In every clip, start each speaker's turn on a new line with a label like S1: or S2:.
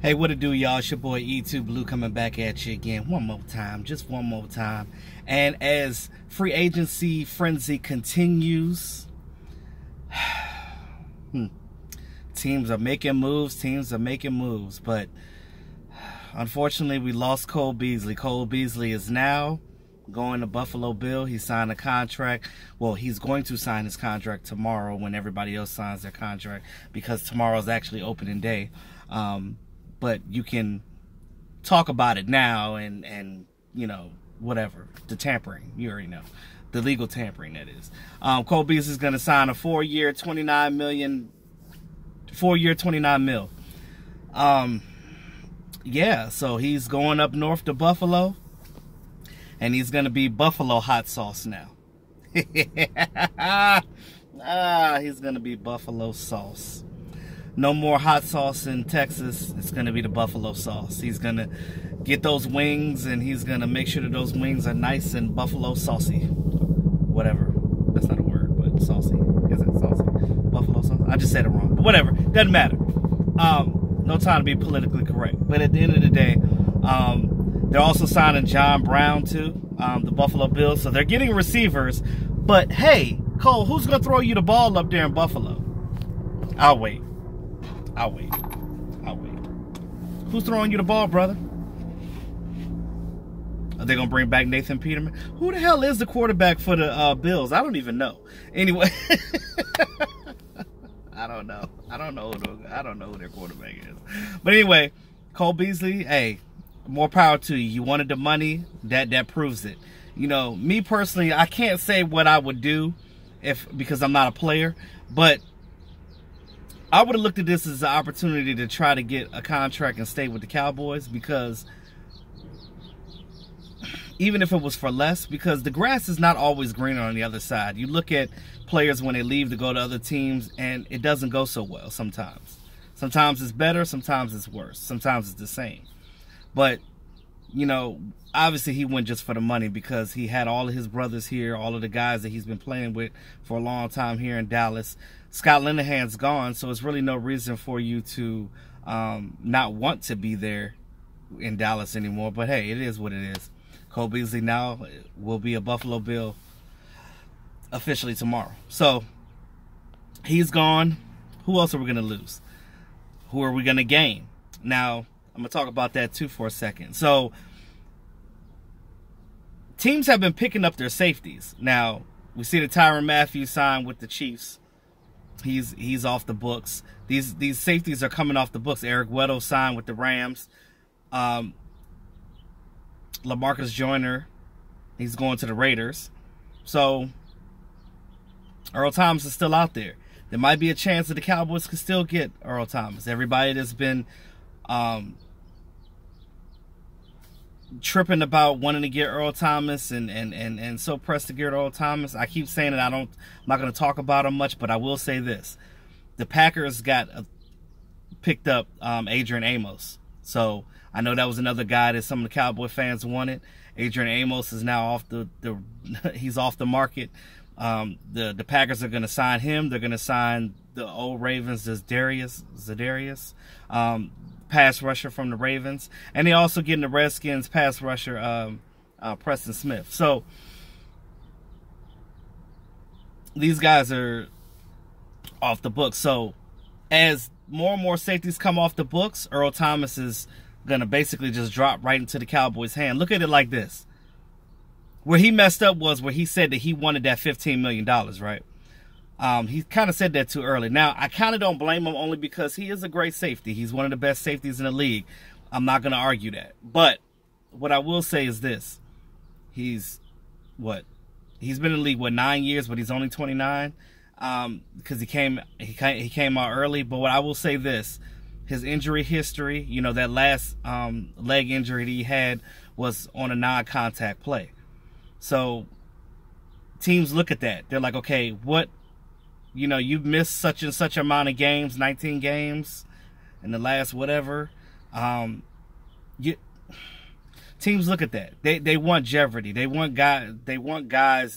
S1: Hey, what it do, y'all? It's your boy E2 Blue coming back at you again one more time, just one more time. And as free agency frenzy continues, teams are making moves, but unfortunately we lost Cole Beasley. Cole Beasley is now going to Buffalo Bill. He signed a contract. Well, he's going to sign his contract tomorrow when everybody else signs their contract, because tomorrow's actually opening day. But you can talk about it now and you know, whatever. The tampering, you already know. The legal tampering, that is. Cole Beasley is going to sign a 4-year, $29 million. 4-year, $29 million. Yeah, so he's going up north to Buffalo. And he's going to be Buffalo hot sauce now. He's going to be Buffalo sauce. No more hot sauce in Texas. It's going to be the Buffalo sauce. He's going to get those wings, and he's going to make sure that those wings are nice and Buffalo saucy. Whatever. That's not a word, but saucy. Is it saucy? Buffalo sauce? I just said it wrong. But whatever. Doesn't matter. No time to be politically correct. But at the end of the day, they're also signing John Brown, too, the Buffalo Bills. So they're getting receivers. But, hey, Cole, who's going to throw you the ball up there in Buffalo? I'll wait. Who's throwing you the ball, brother? Are they going to bring back Nathan Peterman? Who the hell is the quarterback for the Bills? I don't even know. Anyway. I don't know who their quarterback is. But anyway, Cole Beasley, hey, more power to you. You wanted the money. That proves it. You know, me personally, I can't say what I would do because I'm not a player, but I would have looked at this as an opportunity to try to get a contract and stay with the Cowboys, because even if it was for less, because the grass is not always greener on the other side. You look at players when they leave to go to other teams, and it doesn't go so well sometimes. Sometimes it's better, sometimes it's worse, sometimes it's the same. But, you know, obviously he went just for the money, because he had all of his brothers here, all of the guys that he's been playing with for a long time here in Dallas. Scott Linehan's gone, so it's really no reason for you to not want to be there in Dallas anymore. But hey, it is what it is. Cole Beasley now will be a Buffalo Bill officially tomorrow. So he's gone. Who else are we going to lose? Who are we going to gain? Now, I'm going to talk about that too for a second. So teams have been picking up their safeties. Now, we see that Tyrann Mathieu signed with the Chiefs. He's off the books. These safeties are coming off the books. Eric Weddle signed with the Rams. LaMarcus Joyner, he's going to the Raiders. So Earl Thomas is still out there. There might be a chance that the Cowboys can still get Earl Thomas. Everybody that's been tripping about wanting to get Earl Thomas and so pressed to get Earl Thomas. I keep saying that I'm not going to talk about him much, but I will say this. The Packers picked up Adrian Amos. So I know that was another guy that some of the Cowboy fans wanted. Adrian Amos is now he's off the market. The Packers are going to sign him. They're going to sign the old Ravens, Zadarius, pass rusher from the Ravens, and they also getting the Redskins pass rusher Preston Smith. So these guys are off the books. So as more and more safeties come off the books, Earl Thomas is gonna basically just drop right into the Cowboys' hand. Look at it like this. Where he messed up was where he said that he wanted that $15 million, right? He kind of said that too early. Now, I kind of don't blame him, only because he is a great safety. He's one of the best safeties in the league. I'm not going to argue that. But what I will say is this. He's been in the league, 9 years, but he's only 29 because he came out early. But what I will say this, his injury history, you know, that last leg injury that he had was on a non-contact play. So teams look at that. They're like, okay, you know, you've missed such and such amount of games, 19 games in the last whatever. Teams look at that. They want jeopardy. They want guys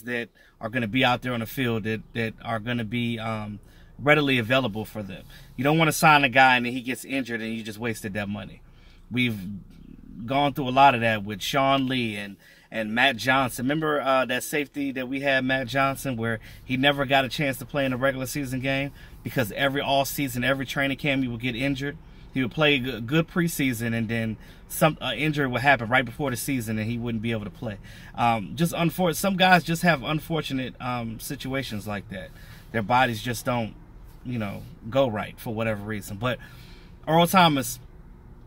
S1: that are going to be out there on the field, that are going to be readily available for them. You don't want to sign a guy and then he gets injured and you just wasted that money. We've gone through a lot of that with Sean Lee and Matt Johnson. Remember that safety that we had, Matt Johnson, where he never got a chance to play in a regular season game because every offseason, every training camp, he would get injured. He would play a good preseason, and then some injury would happen right before the season, and he wouldn't be able to play. Just unfortunate. Some guys just have unfortunate situations like that. Their bodies just don't, go right for whatever reason. But Earl Thomas,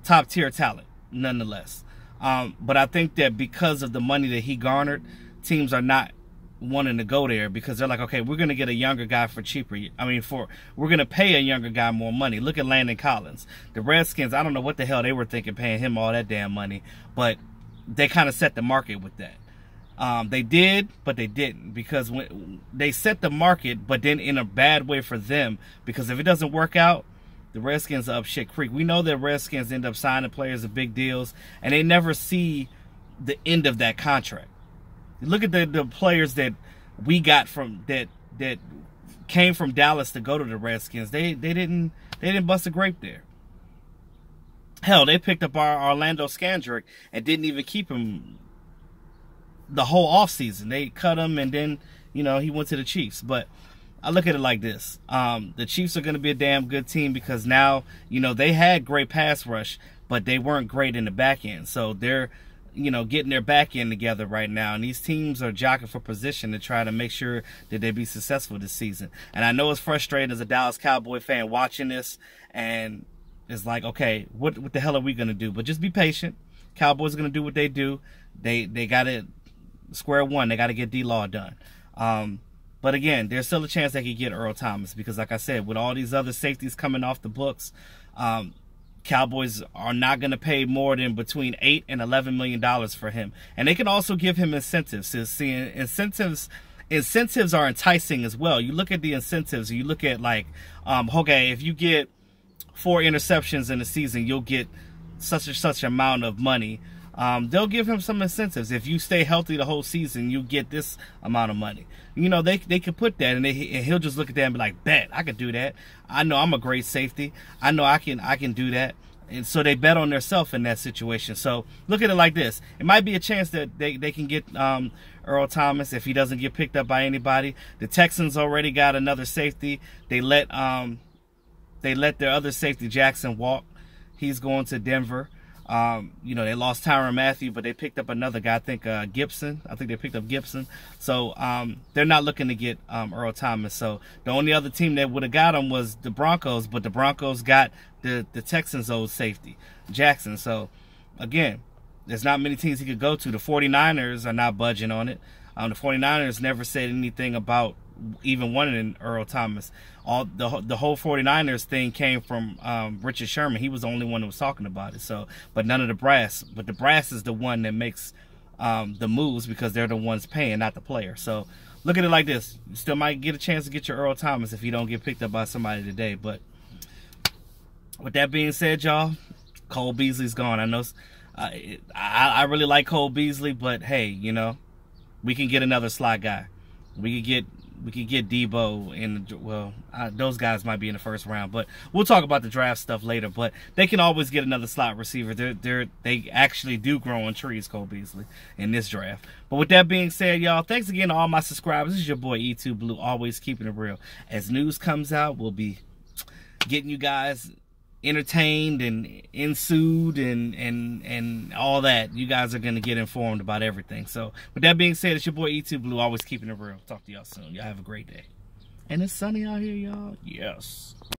S1: top tier talent, nonetheless. But I think that because of the money that he garnered, teams are not wanting to go there because they're like, okay, we're going to get a younger guy for cheaper. We're going to pay a younger guy more money. Look at Landon Collins. The Redskins, I don't know what the hell they were thinking paying him all that damn money, but they kind of set the market with that. They did, but they didn't, because when they set the market, but then in a bad way for them, because if it doesn't work out, the Redskins are up shit creek. We know that Redskins end up signing players to big deals, and they never see the end of that contract. Look at the players that we got from that came from Dallas to go to the Redskins. They didn't bust a grape there. Hell, they picked up our Orlando Scandrick and didn't even keep him the whole offseason. They cut him, and then he went to the Chiefs. But I look at it like this: the Chiefs are going to be a damn good team because now they had great pass rush, but they weren't great in the back end. So they're getting their back end together right now, and these teams are jockeying for position to try to make sure that they be successful this season. And I know it's frustrating as a Dallas Cowboy fan watching this, and it's like, okay, what the hell are we gonna do? But just be patient. Cowboys are gonna do what they do. They got it square one. They got to get D-Law done. But again, there's still a chance they could get Earl Thomas because, like I said, with all these other safeties coming off the books, Cowboys are not going to pay more than between $8 and $11 million for him. And they can also give him incentives. So, see, incentives are enticing as well. You look at the incentives, you look at okay, if you get 4 interceptions in a season, you'll get such and such amount of money. They'll give him some incentives. If you stay healthy the whole season, you get this amount of money. They could put that, and he'll just look at that and be like, bet, I could do that. I know I'm a great safety. I know I can do that. And so they bet on themselves in that situation. So look at it like this. It might be a chance that they can get Earl Thomas if he doesn't get picked up by anybody. The Texans already got another safety. They let their other safety, Jackson, walk. He's going to Denver. They lost Tyrann Mathieu, but they picked up another guy, I think Gibson. I think they picked up Gibson. So they're not looking to get Earl Thomas. So the only other team that would have got him was the Broncos, but the Broncos got the Texans' old safety, Jackson. So, again, there's not many teams he could go to. The 49ers are not budging on it. The 49ers never said anything about even wanting Earl Thomas. The whole 49ers thing came from Richard Sherman. He was the only one who was talking about it. So, but none of the brass. But the brass is the one that makes the moves because they're the ones paying, not the player. So look at it like this: you still might get a chance to get your Earl Thomas if you don't get picked up by somebody today. But with that being said, y'all, Cole Beasley's gone. I know I really like Cole Beasley, but hey, we can get another slot guy. We could get Debo in those guys might be in the first round, but we'll talk about the draft stuff later. But they can always get another slot receiver. They actually do grow on trees, Cole Beasley, in this draft. But with that being said, y'all, thanks again to all my subscribers. This is your boy E2 Blue, always keeping it real. As news comes out, we'll be getting you guys entertained and ensued and all that. You guys are going to get informed about everything. So with that being said, it's your boy E2 Blue, always keeping it real. Talk to y'all soon. Y'all have a great day. And it's sunny out here, y'all. Yes.